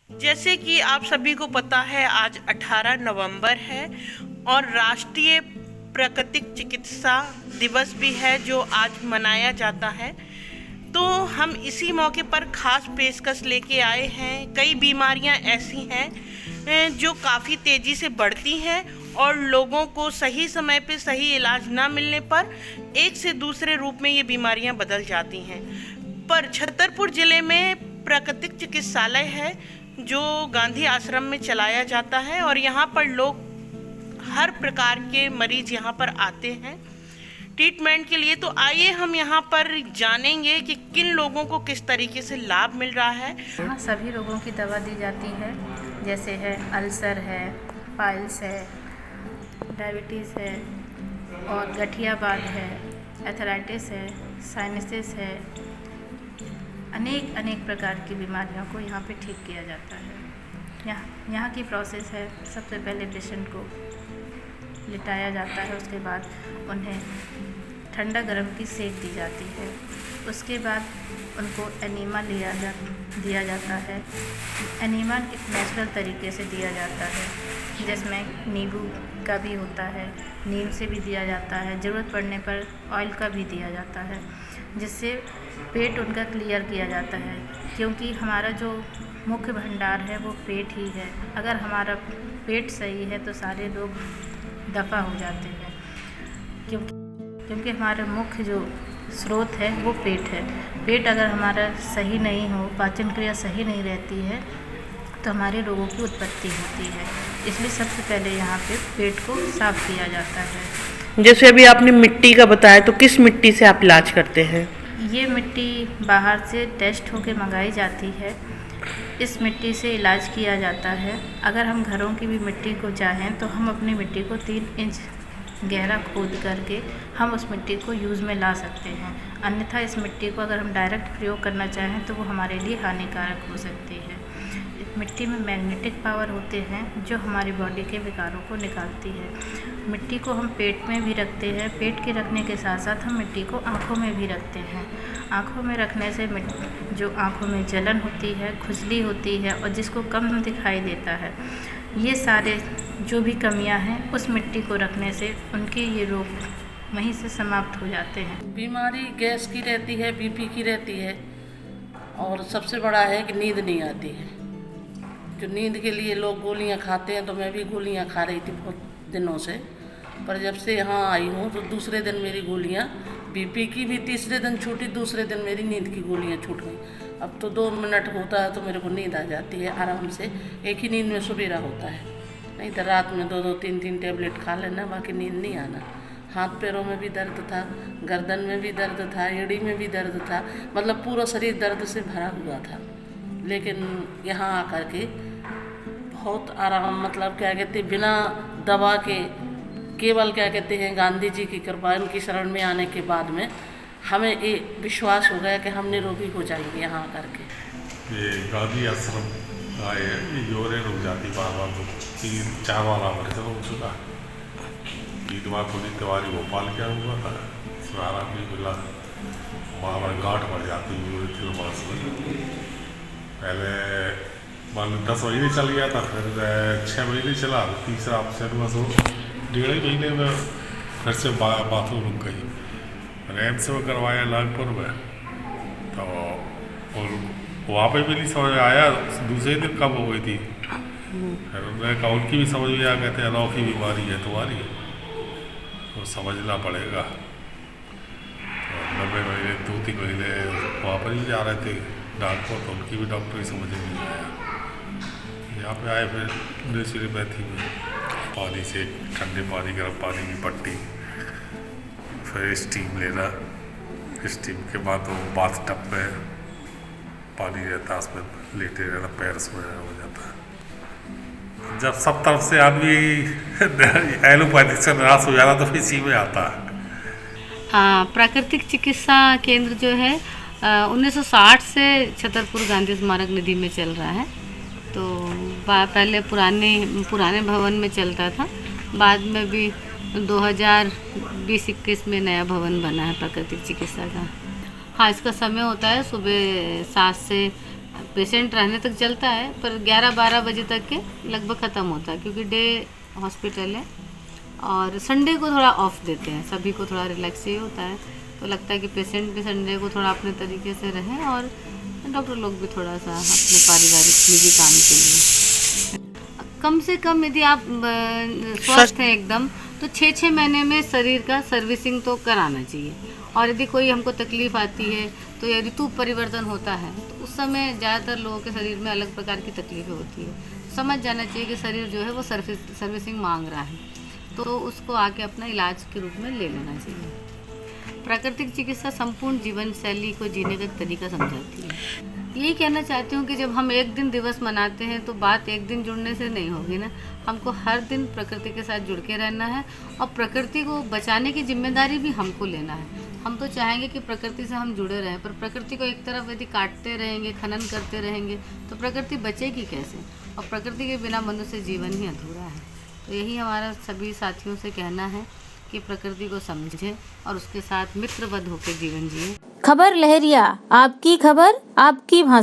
जैसे कि आप सभी को पता है, आज 18 नवंबर है और राष्ट्रीय प्राकृतिक चिकित्सा दिवस भी है जो आज मनाया जाता है। तो हम इसी मौके पर खास पेशकश लेके आए हैं। कई बीमारियां ऐसी हैं जो काफ़ी तेज़ी से बढ़ती हैं और लोगों को सही समय पे सही इलाज ना मिलने पर एक से दूसरे रूप में ये बीमारियां बदल जाती हैं। पर छतरपुर ज़िले में प्राकृतिक चिकित्सालय है जो गांधी आश्रम में चलाया जाता है और यहाँ पर लोग हर प्रकार के मरीज यहाँ पर आते हैं ट्रीटमेंट के लिए। तो आइए हम यहाँ पर जानेंगे कि किन लोगों को किस तरीके से लाभ मिल रहा है। यहाँ सभी रोगों की दवा दी जाती है, जैसे है अल्सर है, पाइल्स है, डायबिटीज़ है और गठियाबाद है, एथराइटिस है, साइनसिस है। अनेक प्रकार की बीमारियों को यहाँ पे ठीक किया जाता है। यहाँ की प्रोसेस है, सबसे पहले पेशेंट को लिटाया जाता है, उसके बाद उन्हें ठंडा गर्म की सेक दी जाती है। उसके बाद उनको एनीमा दिया जाता है। एनीमा एक नेचुरल तरीके से दिया जाता है, जिसमें नींबू का भी होता है, नीम से भी दिया जाता है, ज़रूरत पड़ने पर ऑयल का भी दिया जाता है, जिससे पेट उनका क्लियर किया जाता है। क्योंकि हमारा जो मुख्य भंडार है वो पेट ही है। अगर हमारा पेट सही है तो सारे रोग दफ़ा हो जाते हैं, क्योंकि हमारा मुख्य जो स्रोत है वो पेट है। पेट अगर हमारा सही नहीं हो, पाचन क्रिया सही नहीं रहती है, तो हमारे रोगों की उत्पत्ति होती है। इसलिए सबसे पहले यहाँ पे पेट को साफ किया जाता है। जैसे अभी आपने मिट्टी का बताया, तो किस मिट्टी से आप इलाज करते हैं? ये मिट्टी बाहर से टेस्ट होके मंगाई जाती है। इस मिट्टी से इलाज किया जाता है। अगर हम घरों की भी मिट्टी को चाहें तो हम अपनी मिट्टी को 3 इंच गहरा खोद करके हम उस मिट्टी को यूज़ में ला सकते हैं। अन्यथा इस मिट्टी को अगर हम डायरेक्ट प्रयोग करना चाहें तो वो हमारे लिए हानिकारक हो सकती है। मिट्टी में मैग्नेटिक पावर होते हैं जो हमारी बॉडी के विकारों को निकालती है। मिट्टी को हम पेट में भी रखते हैं। पेट के रखने के साथ साथ हम मिट्टी को आँखों में भी रखते हैं। आँखों में रखने से जो आँखों में जलन होती है, खुजली होती है और जिसको कम दिखाई देता है, ये सारे जो भी कमियां हैं उस मिट्टी को रखने से उनके ये रोग वहीं से समाप्त हो जाते हैं। बीमारी गैस की रहती है, बीपी की रहती है और सबसे बड़ा है कि नींद नहीं आती है। जो नींद के लिए लोग गोलियां खाते हैं, तो मैं भी गोलियां खा रही थी बहुत दिनों से, पर जब से यहाँ आई हूँ तो दूसरे दिन मेरी गोलियां बीपी की भी तीसरे दिन छूटी, दूसरे दिन मेरी नींद की गोलियां छूट गई। अब तो 2 मिनट होता है तो मेरे को नींद आ जाती है आराम से। एक ही नींद में सवेरा होता है, नहीं तो रात में 2-2, 3-3 टेबलेट खा लेना, बाकी नींद नहीं आना। हाथ पैरों में भी दर्द था, गर्दन में भी दर्द था, एड़ी में भी दर्द था, मतलब पूरा शरीर दर्द से भरा हुआ था। लेकिन यहाँ आकर के बहुत आराम, मतलब क्या कहते हैं, बिना दवा के, केवल क्या कहते हैं गांधी जी की कृपा, उनकी शरण में आने के बाद में हमें ये विश्वास हो गया कि हम निरोगी हो जाएंगे यहाँ आकर के। ये गांधी आश्रम आए हैं, ये जोरे रुक जाती बार-बार, तो 3-4 बार हमारे से रुक चुका। ईदवार पुनीत तिवारी भोपाल क्या हुआ था, सुनारा भी मिला, बार-बार गांठ बढ़ जाती यूरिक एसिड में। पहले मान लो 10 महीने चल गया था, फिर 6 महीने चला, तीसरा ऑप्शन बस 1.5 महीने में फिर से बाथरूम रुक गई। एम्स में करवाया नागपुर में, तो और वहाँ पे भी नहीं समझ में आया, दूसरे दिन कब हो गई थी। फिर उन्होंने कहा उनकी भी समझ में आ, कहते हैं अनोखी बीमारी है तुम्हारी, तो समझना पड़ेगा। तो 90 महीने 2-3 महीने वहाँ पर ही जा रहे थे नागपुर, तो उनकी भी डॉक्टर ही समझ में नहीं आया। यहाँ पे आए फिर नेचुरोपैथी में, पानी से ठंडे पानी, गर्म पानी की पट्टी, फिर स्टीम लेना, स्टीम के बाद वो बाथ टब में पानी रहता है, उसमें लेटे रहना, पैर उसमें हो जाता है। जब सब तरफ से आदमी एलोपैथी से निराश हो जाता तो फिर इसी में आता है। प्राकृतिक चिकित्सा केंद्र जो है 1960 से छतरपुर गांधी स्मारक निधि में चल रहा है। तो पहले पुराने भवन में चलता था, बाद में भी 2020-21 में नया भवन बना है प्राकृतिक चिकित्सा का। हाँ, इसका समय होता है सुबह 7 से पेशेंट रहने तक चलता है, पर 11-12 बजे तक के लगभग ख़त्म होता है, क्योंकि डे हॉस्पिटल है और संडे को थोड़ा ऑफ देते हैं, सभी को थोड़ा रिलैक्स चाहिए होता है। तो लगता है कि पेशेंट भी संडे को थोड़ा अपने तरीके से रहें और डॉक्टर लोग भी थोड़ा सा अपने पारिवारिक निजी काम के लिए। कम से कम यदि आप स्वस्थ हैं एकदम, तो 6-6 महीने में शरीर का सर्विसिंग तो कराना चाहिए। और यदि कोई हमको तकलीफ़ आती है, तो या ऋतु परिवर्तन होता है, तो उस समय ज़्यादातर लोगों के शरीर में अलग प्रकार की तकलीफ़ें होती है। समझ जाना चाहिए कि शरीर जो है वो सर्विसिंग मांग रहा है, तो उसको आके अपना इलाज के रूप में ले लेना चाहिए। प्राकृतिक चिकित्सा संपूर्ण जीवन शैली को जीने का एक तरीका समझाती है। यही कहना चाहती हूँ कि जब हम एक दिन दिवस मनाते हैं, तो बात एक दिन जुड़ने से नहीं होगी ना, हमको हर दिन प्रकृति के साथ जुड़ के रहना है और प्रकृति को बचाने की जिम्मेदारी भी हमको लेना है। हम तो चाहेंगे कि प्रकृति से हम जुड़े रहें, पर प्रकृति को एक तरफ यदि काटते रहेंगे, खनन करते रहेंगे, तो प्रकृति बचेगी कैसे? और प्रकृति के बिना मनुष्य जीवन ही अधूरा है। तो यही हमारा सभी साथियों से कहना है कि प्रकृति को समझें और उसके साथ मित्रवत होकर जीवन जिए। खबर लहरिया, आपकी खबर आपकी भाषा।